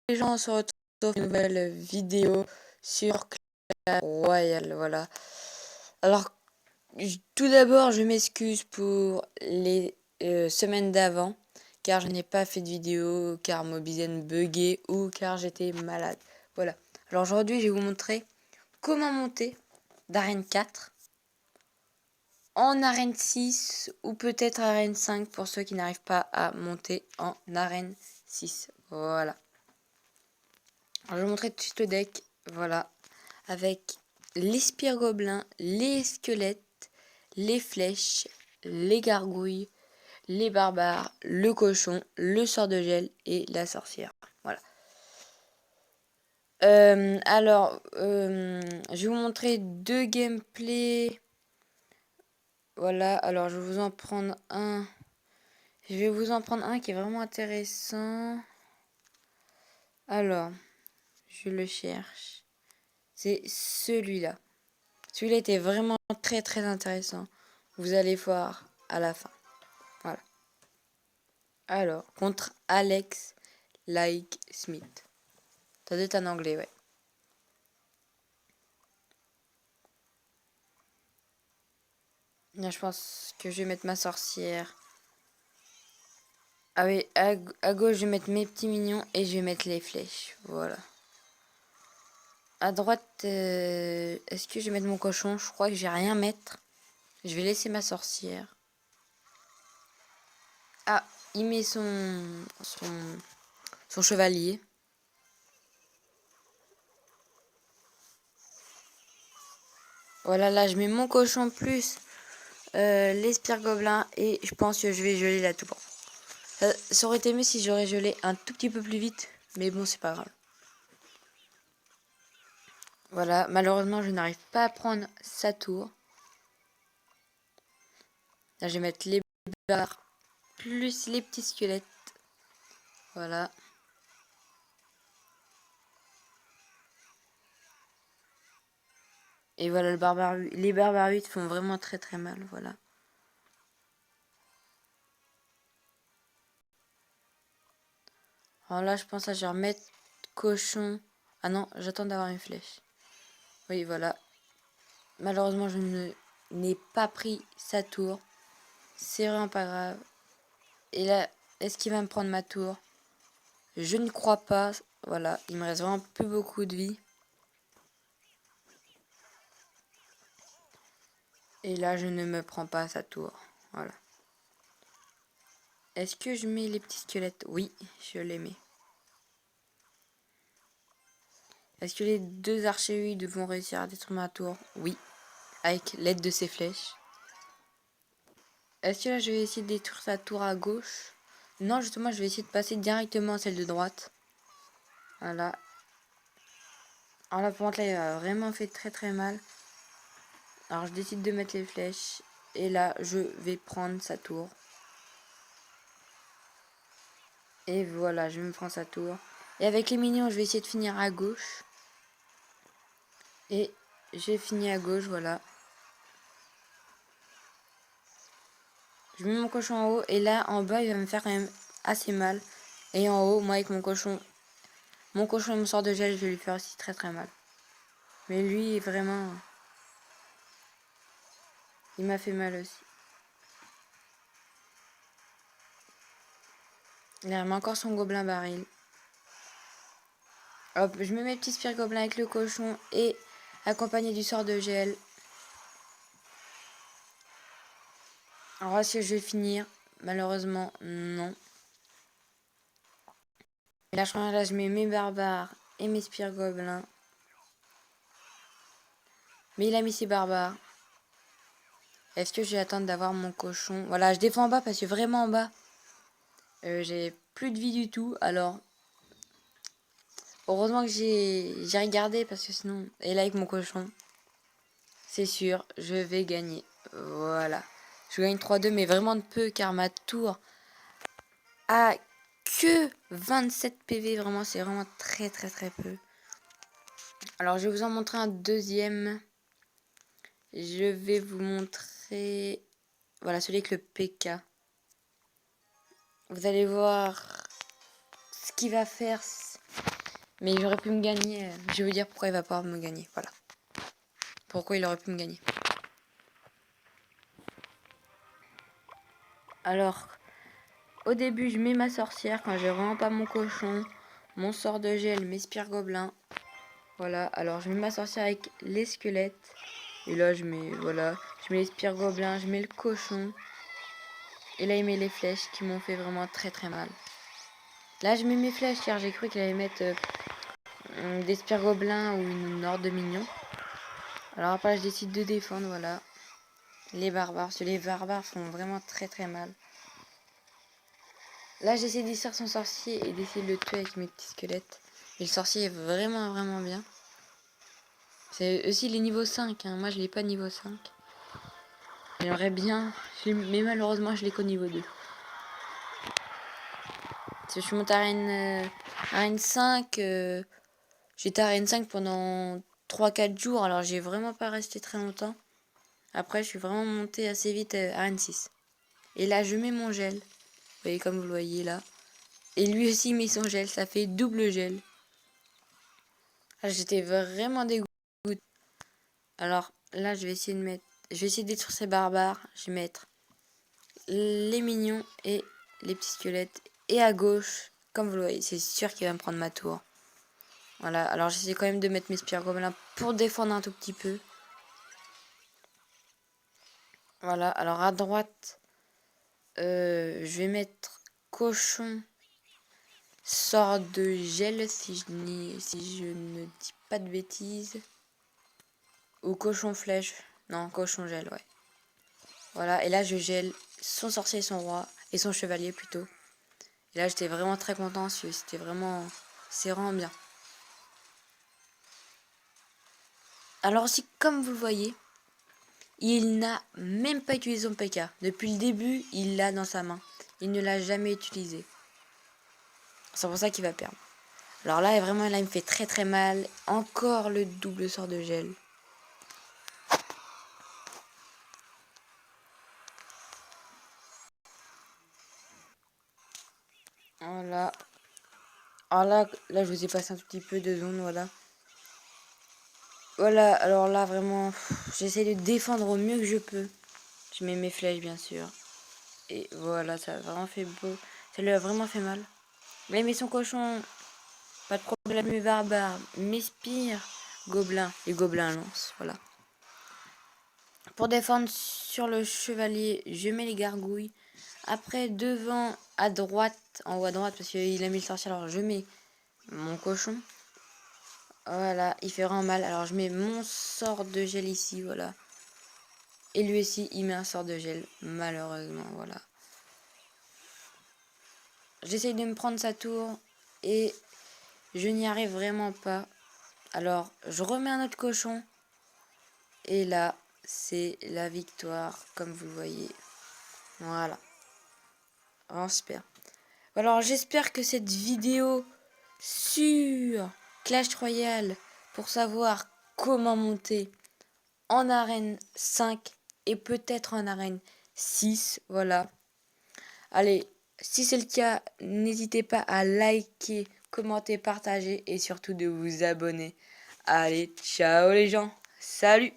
les gens, on se retrouve pour une nouvelle vidéo sur Clash Royale, voilà. Alors, tout d'abord, je m'excuse pour les semaines d'avant, car je n'ai pas fait de vidéo, car Mobizen buguait ou car j'étais malade. Voilà. Alors aujourd'hui, je vais vous montrer comment monter d'arène 4 en arène 6 ou peut-être arène 5 pour ceux qui n'arrivent pas à monter en arène 6. Voilà. Alors, je vais vous montrer tout de suite le deck. Voilà. Avec les spires gobelins, les squelettes, les flèches, les gargouilles, les barbares, le cochon, le sort de gel et la sorcière. Voilà. Je vais vous montrer deux gameplays. Voilà, alors je vais vous en prendre un. Je vais vous en prendre un qui est vraiment intéressant. Alors, je le cherche. C'est celui-là. Celui-là était vraiment très très intéressant. Vous allez voir à la fin. Voilà. Alors, contre Alex Like Smith. Ça doit être en anglais, ouais. Là, je pense que je vais mettre ma sorcière. Ah oui, à gauche, je vais mettre mes petits mignons et je vais mettre les flèches. Voilà. À droite, est-ce que je vais mettre mon cochon? Je crois que je vais rien mettre. Je vais laisser ma sorcière. Ah, il met son chevalier. Voilà, là, je mets mon cochon plus les spires gobelins et je pense que je vais geler la tour. Ça aurait été mieux si j'aurais gelé un tout petit peu plus vite, mais bon, c'est pas grave. Voilà, malheureusement, je n'arrive pas à prendre sa tour. Là, je vais mettre les barres plus les petits squelettes. Voilà. Et voilà, les barbares 8 font vraiment très très mal, voilà. Alors là, je pense que je vais remettre cochon. Ah non, j'attends d'avoir une flèche. Oui, voilà. Malheureusement, je n'ai pas pris sa tour. C'est vraiment pas grave. Et là, est-ce qu'il va me prendre ma tour? Je ne crois pas. Voilà, il me reste vraiment plus beaucoup de vie. Et là, je ne me prends pas sa tour. Voilà. Est-ce que je mets les petits squelettes? Oui, je les mets. Est-ce que les deux archers vont réussir à détruire ma tour? Oui, avec l'aide de ces flèches. Est-ce que là, je vais essayer de détruire sa tour à gauche? Non, justement, je vais essayer de passer directement à celle de droite. Voilà. Alors là, pour contre, là, il a vraiment fait très très mal. Alors, je décide de mettre les flèches. Et là, je vais prendre sa tour. Et voilà, je me prends sa tour. Et avec les minions, je vais essayer de finir à gauche. Et j'ai fini à gauche, voilà. Je mets mon cochon en haut. Et là, en bas, il va me faire quand même assez mal. Et en haut, moi, avec mon cochon et mon sort de gel, je vais lui faire aussi très très mal. Mais lui, vraiment, il m'a fait mal aussi. Il a encore son gobelin baril. Hop, je mets mes petits spires gobelins avec le cochon et accompagné du sort de gel. Alors est-ce que je vais finir? Malheureusement, non. Et là, je mets mes barbares et mes spires gobelins. Mais il a mis ses barbares. Est-ce que je vais attendre d'avoir mon cochon? Voilà, je défends en bas parce que vraiment en bas, j'ai plus de vie du tout. Alors, heureusement que j'ai regardé parce que sinon... Et là, avec mon cochon, c'est sûr, je vais gagner. Voilà. Je gagne 3-2, mais vraiment de peu car ma tour a que 27 PV. Vraiment, c'est vraiment très très très peu. Alors, je vais vous en montrer un deuxième. Je vais vous montrer... Voilà, celui avec le PK. Vous allez voir ce qu'il va faire. Mais il aurait pu me gagner. Je vais vous dire pourquoi il va pas me gagner. Voilà. Pourquoi il aurait pu me gagner. Alors, au début, je mets ma sorcière quand j'ai vraiment pas mon cochon. Mon sort de gel, mes spires gobelins. Voilà, alors je mets ma sorcière avec les squelettes. Et là, je mets, voilà, je mets les spires gobelins, je mets le cochon. Et là, il met les flèches qui m'ont fait vraiment très très mal. Là, je mets mes flèches car j'ai cru qu'il allait mettre des spires gobelins ou une horde de minions. Alors après, je décide de défendre, voilà. Les barbares, parce que les barbares font vraiment très très mal. Là, j'essaie d'extraire son sorcier et d'essayer de le tuer avec mes petits squelettes. Et le sorcier est vraiment vraiment bien. C'est aussi les niveaux 5, hein. Moi je l'ai pas niveau 5. J'aimerais bien, mais malheureusement je l'ai qu'au niveau 2. Parce que je suis monté à arène 5, j'étais à arène 5 pendant 3-4 jours, alors j'ai vraiment pas resté très longtemps. Après je suis vraiment monté assez vite à arène 6. Et là je mets mon gel, vous voyez comme vous le voyez là. Et lui aussi met son gel, ça fait double gel. Ah, j'étais vraiment dégoûté. Alors là je vais essayer de mettre, je vais essayer de détruire ces barbares, je vais mettre les mignons et les petits squelettes. Et à gauche, comme vous le voyez, c'est sûr qu'il va me prendre ma tour. Voilà, alors j'essaie quand même de mettre mes spires gobelins pour défendre un tout petit peu. Voilà, alors à droite, je vais mettre cochon, sort de gel si je ne dis pas de bêtises. Ou cochon flèche. Non, cochon gel, ouais. Voilà, et là je gèle son sorcier et son roi, et son chevalier plutôt. Et là j'étais vraiment très content, c'était vraiment... C'est vraiment bien. Alors aussi, comme vous le voyez, il n'a même pas utilisé son PK. Depuis le début, il l'a dans sa main. Il ne l'a jamais utilisé. C'est pour ça qu'il va perdre. Alors là, vraiment, là, il me fait très très mal. Encore le double sort de gel. Voilà. Alors là, je vous ai passé un tout petit peu de zone, voilà. Voilà, alors là, vraiment, j'essaie de défendre au mieux que je peux. Je mets mes flèches, bien sûr. Et voilà, ça a vraiment fait beau. Ça lui a vraiment fait mal. Mais il met son cochon. Pas de problème, mes barbares, mes spires, gobelins, les gobelins lance, voilà. Pour défendre sur le chevalier, je mets les gargouilles. Après, devant, à droite, en haut à droite, parce qu'il a mis le sorcier, alors je mets mon cochon. Voilà, il fait vraiment mal. Alors je mets mon sort de gel ici, voilà. Et lui aussi, il met un sort de gel, malheureusement, voilà. J'essaye de me prendre sa tour et je n'y arrive vraiment pas. Alors, je remets un autre cochon. Et là, c'est la victoire, comme vous le voyez. Voilà. Oh, super. Alors, j'espère que cette vidéo sur Clash Royale, pour savoir comment monter en arène 5 et peut-être en arène 6, voilà. Allez, si c'est le cas, n'hésitez pas à liker, commenter, partager et surtout de vous abonner. Allez, ciao les gens. Salut!